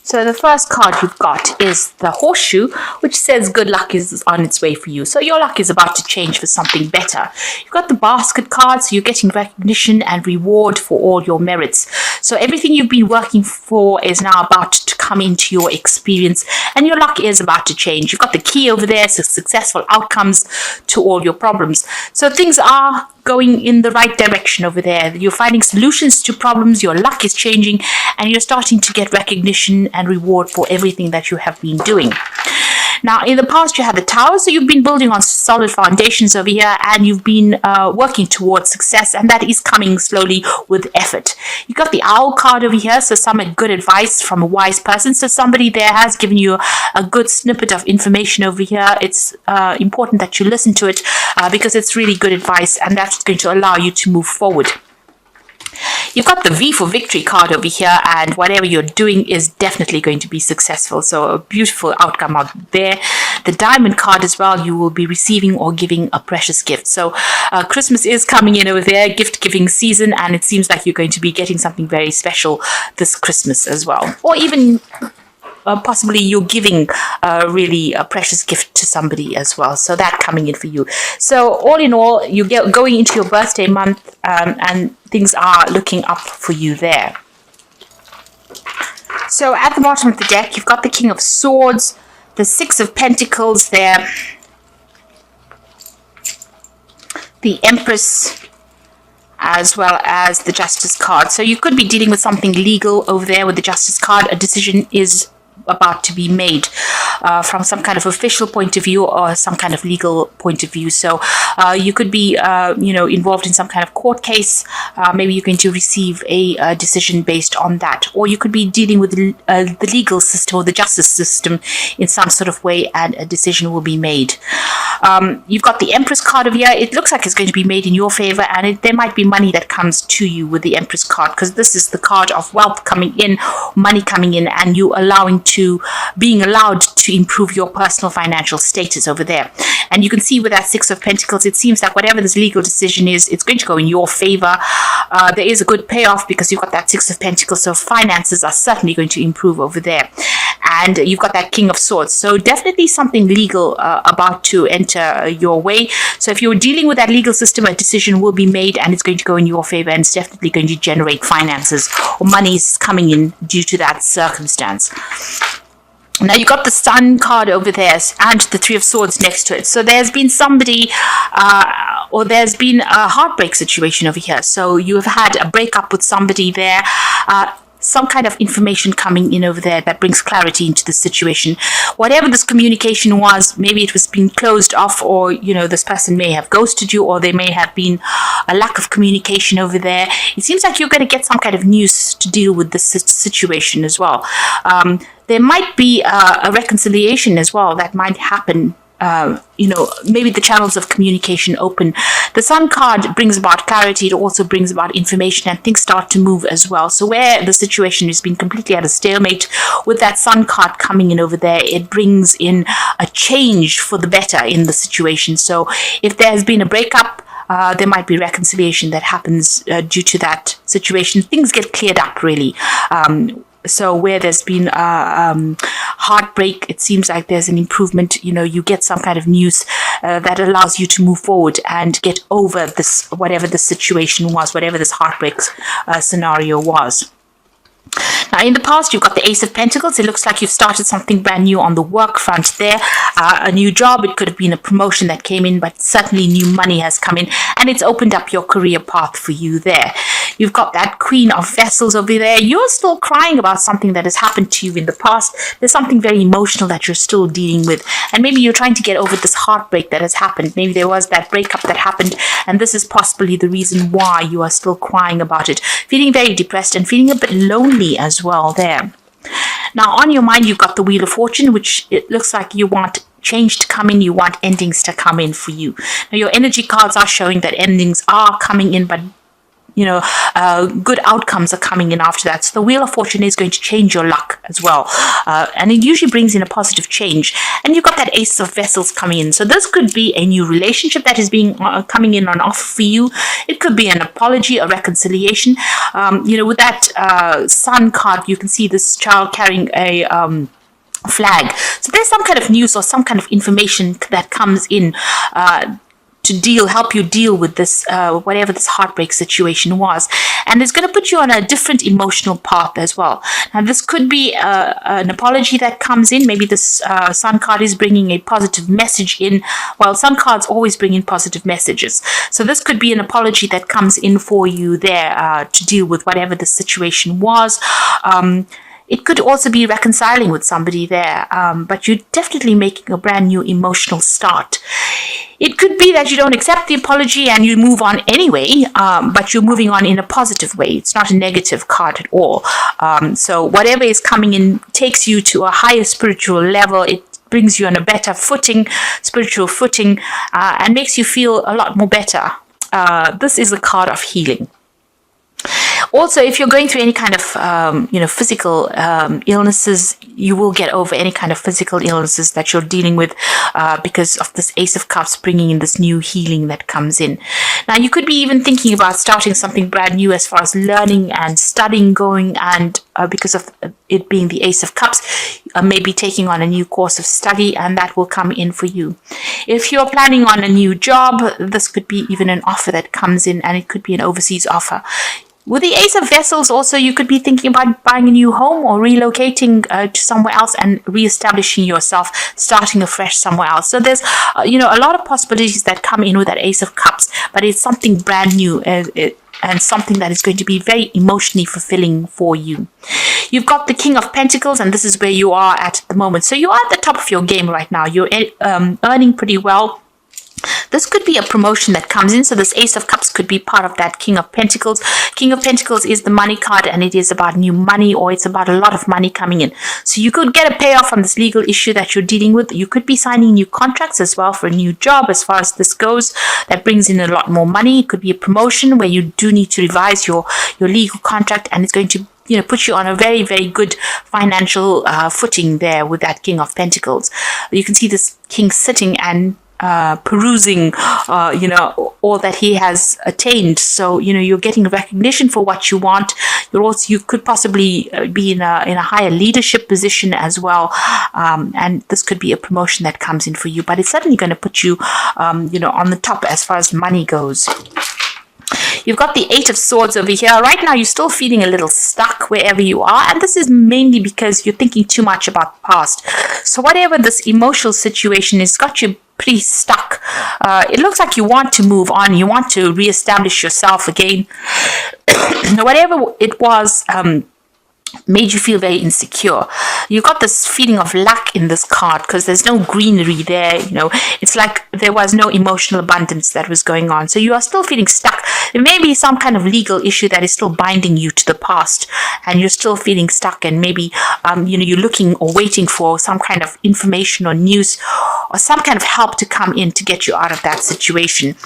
So the first card you've got is the horseshoe, which says good luck is on its way for you. So your luck is about to change for something better. You've got the basket card, so you're getting recognition and reward for all your merits. So everything you've been working for is now about to come into your experience, and your luck is about to change. You've got the key over there, so successful outcomes to all your problems. So things are going in the right direction over there. You're finding solutions to problems, your luck is changing, and you're starting to get recognition and reward for everything that you have been doing. Now, in the past, you had the tower, so you've been building on solid foundations over here, and you've been working towards success, and that is coming slowly with effort. You got the owl card over here, so some good advice from a wise person. So somebody there has given you a good snippet of information over here. It's important that you listen to it because it's really good advice, and that's going to allow you to move forward. You've got the V for victory card over here, and whatever you're doing is definitely going to be successful. So a beautiful outcome out there. The diamond card as well, you will be receiving or giving a precious gift. So Christmas is coming in over there, gift giving season, and it seems like you're going to be getting something very special this Christmas as well. Or even possibly you're giving really a precious gift to somebody as well. So that coming in for you. So all in all, you get going into your birthday month, and things are looking up for you there. So at the bottom of the deck, you've got the King of Swords, the Six of Pentacles there, the Empress, as well as the Justice card. So you could be dealing with something legal over there with the Justice card. A decision is about to be made from some kind of official point of view or some kind of legal point of view. So you could be involved in some kind of court case. Maybe you're going to receive a decision based on that, or you could be dealing with the legal system or the justice system in some sort of way, and a decision will be made. You've got the Empress card over here. It looks like it's going to be made in your favor, and there might be money that comes to you with the Empress card, because this is the card of wealth coming in, money coming in, and you being allowed to improve your personal financial status over there. And you can see with that Six of Pentacles, it seems like whatever this legal decision is, it's going to go in your favor. There is a good payoff because you've got that Six of Pentacles, so finances are certainly going to improve over there. And you've got that King of Swords, so definitely something legal about to enter your way. So if you're dealing with that legal system, a decision will be made, and it's going to go in your favor, and it's definitely going to generate finances or money is coming in due to that circumstance. Now you got the Sun card over there and the Three of Swords next to it. So there's been somebody or there's been a heartbreak situation over here. So you have had a breakup with somebody there. Some kind of information coming in over there that brings clarity into the situation. Whatever this communication was, maybe it was being closed off, or this person may have ghosted you, or there may have been a lack of communication over there. It seems like you're going to get some kind of news to deal with this situation as well. There might be a reconciliation as well that might happen. Maybe the channels of communication open. The Sun card brings about clarity. It also brings about information, and things start to move as well. So where the situation has been completely at a stalemate, with that Sun card coming in over there, it brings in a change for the better in the situation. So if there has been a breakup, there might be reconciliation that happens due to that situation. Things get cleared up, really. So where there's been heartbreak, it seems like there's an improvement. You get some kind of news that allows you to move forward and get over this, whatever the situation was, whatever this heartbreak scenario was. Now, in the past, you've got the Ace of Pentacles. It looks like you've started something brand new on the work front there. A new job. It could have been a promotion that came in, but certainly new money has come in, and it's opened up your career path for you there. You've got that Queen of Vessels over there. You're still crying about something that has happened to you in the past. There's something very emotional that you're still dealing with, and maybe you're trying to get over this heartbreak that has happened. Maybe there was that breakup that happened, and this is possibly the reason why you are still crying about it. Feeling very depressed and feeling a bit lonely as well there. Now, on your mind, you've got the Wheel of Fortune, which it looks like you want change to come in, you want endings to come in for you. Now, your energy cards are showing that endings are coming in, but good outcomes are coming in after that. So the Wheel of Fortune is going to change your luck as well. And it usually brings in a positive change. And you've got that Ace of Vessels coming in. So this could be a new relationship that is being coming in on offer for you. It could be an apology, a reconciliation. With that Sun card, you can see this child carrying a flag. So there's some kind of news or some kind of information that comes in to help you deal with this, whatever this heartbreak situation was. And it's going to put you on a different emotional path as well. Now, this could be an apology that comes in. Maybe this Sun card is bringing a positive message in. Well, Sun cards always bring in positive messages. So this could be an apology that comes in for you there to deal with whatever the situation was. It could also be reconciling with somebody there, but you're definitely making a brand new emotional start. It could be that you don't accept the apology and you move on anyway, but you're moving on in a positive way. It's not a negative card at all. So whatever is coming in takes you to a higher spiritual level. It brings you on a better footing, spiritual footing, and makes you feel a lot more better. This is a card of healing. Also, if you're going through any kind of, physical illnesses, you will get over any kind of physical illnesses that you're dealing with because of this Ace of Cups bringing in this new healing that comes in. Now, you could be even thinking about starting something brand new as far as learning and studying going, and because of it being the Ace of Cups, maybe taking on a new course of study, and that will come in for you. If you're planning on a new job, this could be even an offer that comes in, and it could be an overseas offer. With the Ace of Vessels, also, you could be thinking about buying a new home or relocating to somewhere else and reestablishing yourself, starting afresh somewhere else. So there's, a lot of possibilities that come in with that Ace of Cups, but it's something brand new and something that is going to be very emotionally fulfilling for you. You've got the King of Pentacles, and this is where you are at the moment. So you are at the top of your game right now. You're earning pretty well. This could be a promotion that comes in. So this Ace of Cups could be part of that King of Pentacles. King of Pentacles is the money card, and it is about new money, or it's about a lot of money coming in. So you could get a payoff on this legal issue that you're dealing with. You could be signing new contracts as well for a new job as far as this goes. That brings in a lot more money. It could be a promotion where you do need to revise your legal contract, and it's going to put you on a very, very good financial footing there with that King of Pentacles. You can see this king sitting and perusing, all that he has attained. So, you're getting recognition for what you want. You could possibly be in a higher leadership position as well. And this could be a promotion that comes in for you, but it's certainly going to put you, on the top as far as money goes. You've got the Eight of Swords over here. Right now, you're still feeling a little stuck wherever you are. And this is mainly because you're thinking too much about the past. So whatever this emotional situation has got you pretty stuck. It looks like you want to move on. You want to reestablish yourself again. Whatever it was, made you feel very insecure. You got this feeling of lack in this card because there's no greenery there. It's like there was no emotional abundance that was going on. So you are still feeling stuck. There may be some kind of legal issue that is still binding you to the past, and you're still feeling stuck. And maybe you're looking or waiting for some kind of information or news or some kind of help to come in to get you out of that situation.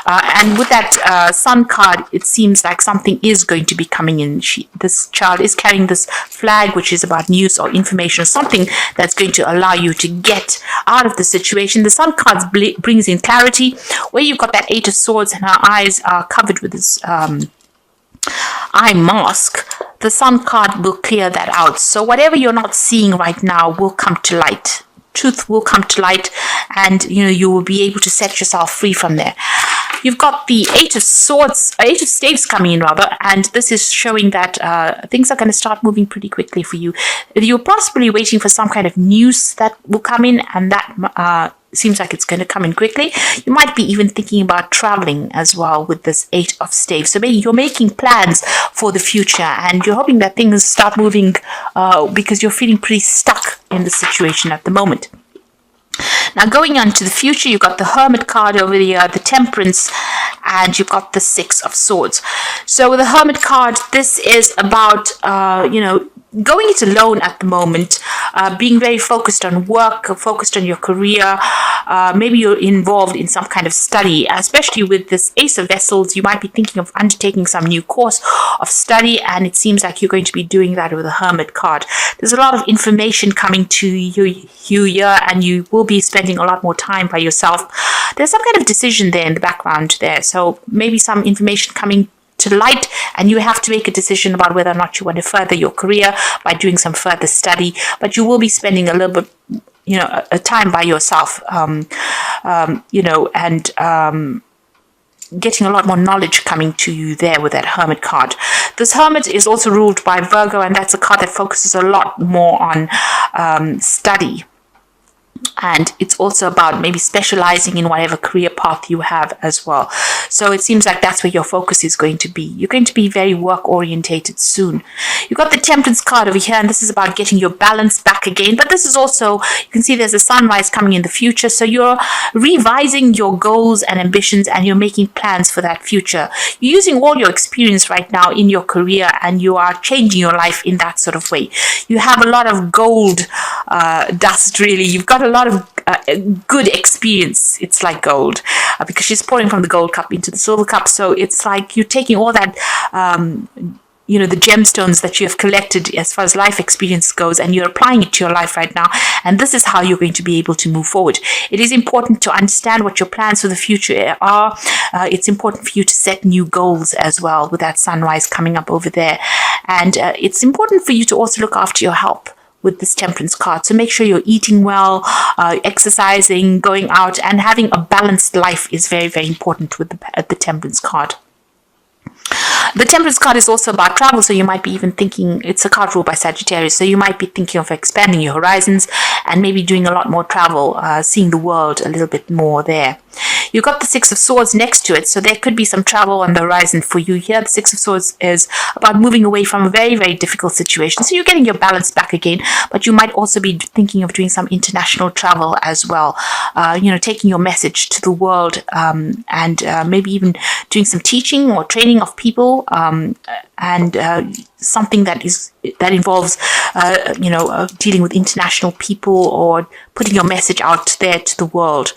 And with that Sun card, it seems like something is going to be coming in. This child is carrying this flag, which is about news or information, or something that's going to allow you to get out of the situation. The Sun card brings in clarity, where you've got that Eight of Swords and her eyes are covered with this eye mask. The Sun card will clear that out. So whatever you're not seeing right now will come to light. Truth will come to light, and you will be able to set yourself free from there. You've got the Eight of Staves coming in rather, and this is showing that things are going to start moving pretty quickly for you. You're possibly waiting for some kind of news that will come in, and that seems like it's going to come in quickly. You might be even thinking about traveling as well with this Eight of Staves. So maybe you're making plans for the future, and you're hoping that things start moving because you're feeling pretty stuck in the situation at the moment. Now, going on to the future, you've got the Hermit card over here, the Temperance, and you've got the Six of Swords. So with the Hermit card, this is about, going it alone at the moment, being very focused on work, focused on your career. Maybe you're involved in some kind of study, especially with this Ace of Vessels. You might be thinking of undertaking some new course of study, and it seems like you're going to be doing that with the Hermit card. There's a lot of information coming to you here, and you will be spending a lot more time by yourself. There's some kind of decision there in the background there, so maybe some information coming to light, and you have to make a decision about whether or not you want to further your career by doing some further study. But you will be spending a little bit, a time by yourself, and getting a lot more knowledge coming to you there with that Hermit card. This Hermit is also ruled by Virgo, and that's a card that focuses a lot more on study. And it's also about maybe specializing in whatever career path you have as well. So it seems like that's where your focus is going to be. You're going to be very work orientated soon. You've got the Temperance card over here, and this is about getting your balance back again. But this is also, you can see there's a sunrise coming in the future. So you're revising your goals and ambitions, and you're making plans for that future. You're using all your experience right now in your career, and you are changing your life in that sort of way. You have a lot of gold dust, really. You've got a lot of good experience. It's like gold, because she's pouring from the gold cup into the silver cup. So it's like you're taking all that, the gemstones that you have collected as far as life experience goes, and you're applying it to your life right now. And this is how you're going to be able to move forward. It is important to understand what your plans for the future are. It's important for you to set new goals as well with that sunrise coming up over there. And it's important for you to also look after your health with this Temperance card. So make sure you're eating well, exercising, going out, and having a balanced life is very, very important with the Temperance card. The Temperance card is also about travel, so you might be even thinking, it's a card ruled by Sagittarius, so you might be thinking of expanding your horizons and maybe doing a lot more travel, seeing the world a little bit more there. You've got the Six of Swords next to it, so there could be some travel on the horizon for you here. The Six of Swords is about moving away from a very, very difficult situation. So you're getting your balance back again, but you might also be thinking of doing some international travel as well. Taking your message to the world, and maybe even doing some teaching or training of people, and something that involves dealing with international people or putting your message out there to the world.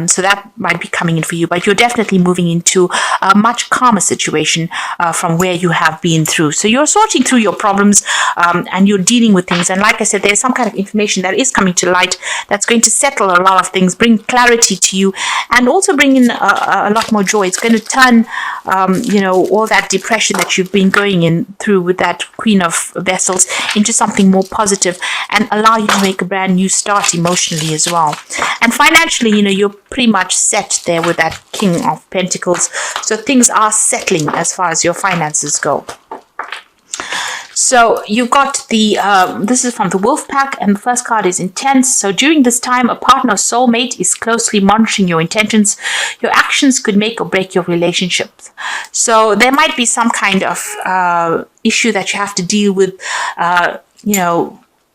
So that might be coming in for you, but you're definitely moving into a much calmer situation from where you have been through. So you're sorting through your problems, and you're dealing with things. And like I said, there's some kind of information that is coming to light that's going to settle a lot of things, bring clarity to you, and also bring in a lot more joy. It's going to turn, all that depression that you've been going in through with that Queen of Vessels into something more positive, and allow you to make a brand new start emotionally as well. And financially, you're pretty much set there with that King of Pentacles. So things are settling as far as your finances go. So you've got this is from the Wolf Pack, and the first card is intense. So during this time, a partner or soulmate is closely monitoring your intentions. Your actions could make or break your relationships. So there might be some kind of issue that you have to deal with,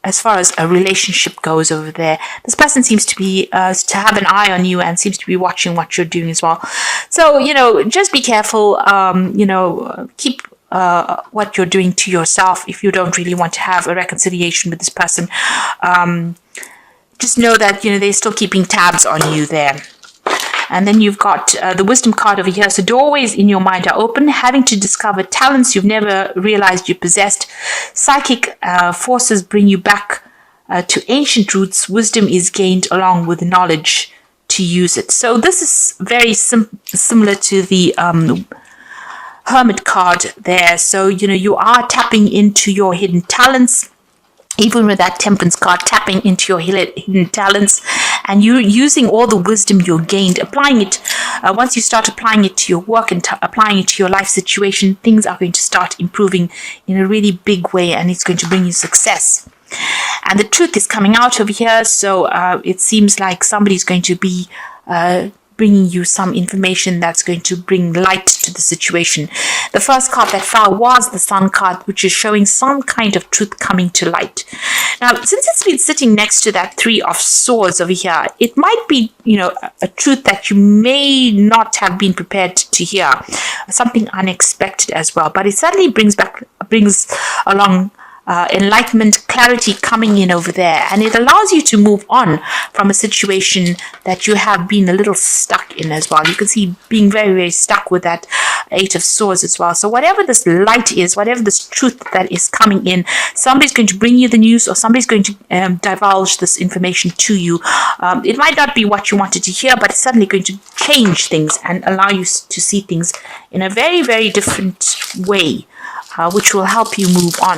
as far as a relationship goes over there. This person seems to be to have an eye on you and seems to be watching what you're doing as well. So, just be careful, keep what you're doing to yourself if you don't really want to have a reconciliation with this person. Just know that, they're still keeping tabs on you there. And then you've got the Wisdom card over here. So doorways in your mind are open, having to discover talents you've never realized you possessed. Psychic forces bring you back to ancient roots. Wisdom is gained along with knowledge to use it. So this is very similar to the Hermit card there. So, you are tapping into your hidden talents. Even with that Temperance card, tapping into your hidden talents, and you're using all the wisdom you gained, applying it. Once you start applying it to your work and applying it to your life situation, things are going to start improving in a really big way, and it's going to bring you success. And the truth is coming out over here, so it seems like somebody's going to be bringing you some information that's going to bring light to the situation. The first card that fell was the Sun card, which is showing some kind of truth coming to light. Now, since it's been sitting next to that Three of Swords over here, it might be, a truth that you may not have been prepared to hear, something unexpected as well. But it certainly brings along enlightenment, clarity coming in over there, and it allows you to move on from a situation that you have been a little stuck in as well. You can see being very, very stuck with that Eight of Swords as well. So whatever this light is, whatever this truth that is coming in, somebody's going to bring you the news, or somebody's going to divulge this information to you. It might not be what you wanted to hear, but it's suddenly going to change things and allow you to see things in a very, very different way, which will help you move on.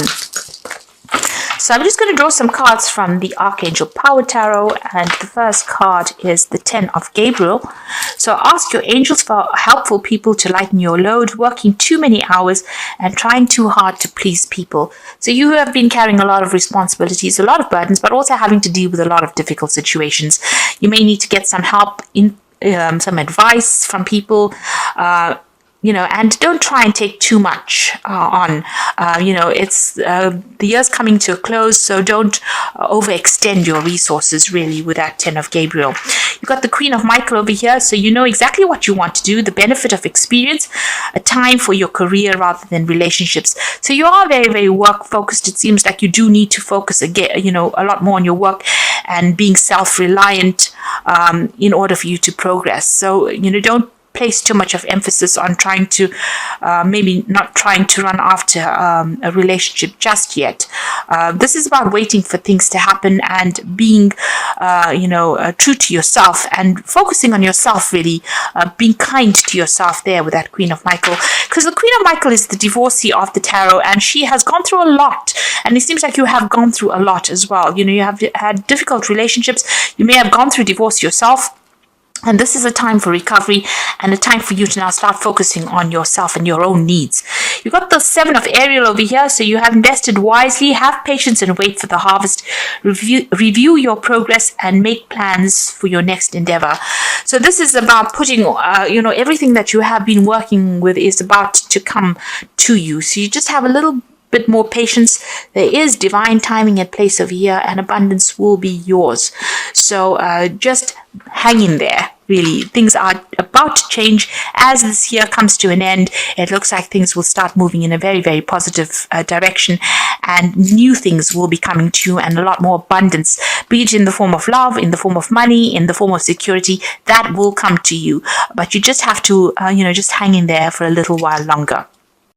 So I'm just going to draw some cards from the Archangel Power Tarot, and the first card is the 10 of Gabriel. So ask your angels for helpful people to lighten your load, working too many hours and trying too hard to please people. So you have been carrying a lot of responsibilities, a lot of burdens, but also having to deal with a lot of difficult situations. You may need to get some help in some advice from people, and don't try and take too much on. It's the year's coming to a close, so don't overextend your resources really with that 10 of Gabriel. You've got the Queen of Michael over here, so you know exactly what you want to do, the benefit of experience, a time for your career rather than relationships. So you are very, very work focused. It seems like you do need to focus again, a lot more on your work and being self-reliant in order for you to progress. So, don't place too much of emphasis on trying to maybe not trying to run after a relationship just yet. This is about waiting for things to happen and being true to yourself and focusing on yourself, really being kind to yourself there with that Queen of Michael, because the Queen of Michael is the divorcee of the tarot, and she has gone through a lot, and it seems like you have gone through a lot as well. You have had difficult relationships, you may have gone through divorce yourself. And this is a time for recovery and a time for you to now start focusing on yourself and your own needs. You've got the 7 of Ariel over here, so you have invested wisely, have patience and wait for the harvest. Review your progress and make plans for your next endeavor. So this is about putting, everything that you have been working with is about to come to you. So you just have a little bit more patience. There is divine timing at place over here, and abundance will be yours. So just hang in there. Really, things are about to change as this year comes to an end. It looks like things will start moving in a very, very positive direction, and new things will be coming to you, and a lot more abundance, be it in the form of love, in the form of money, in the form of security, that will come to you. But you just have to, just hang in there for a little while longer.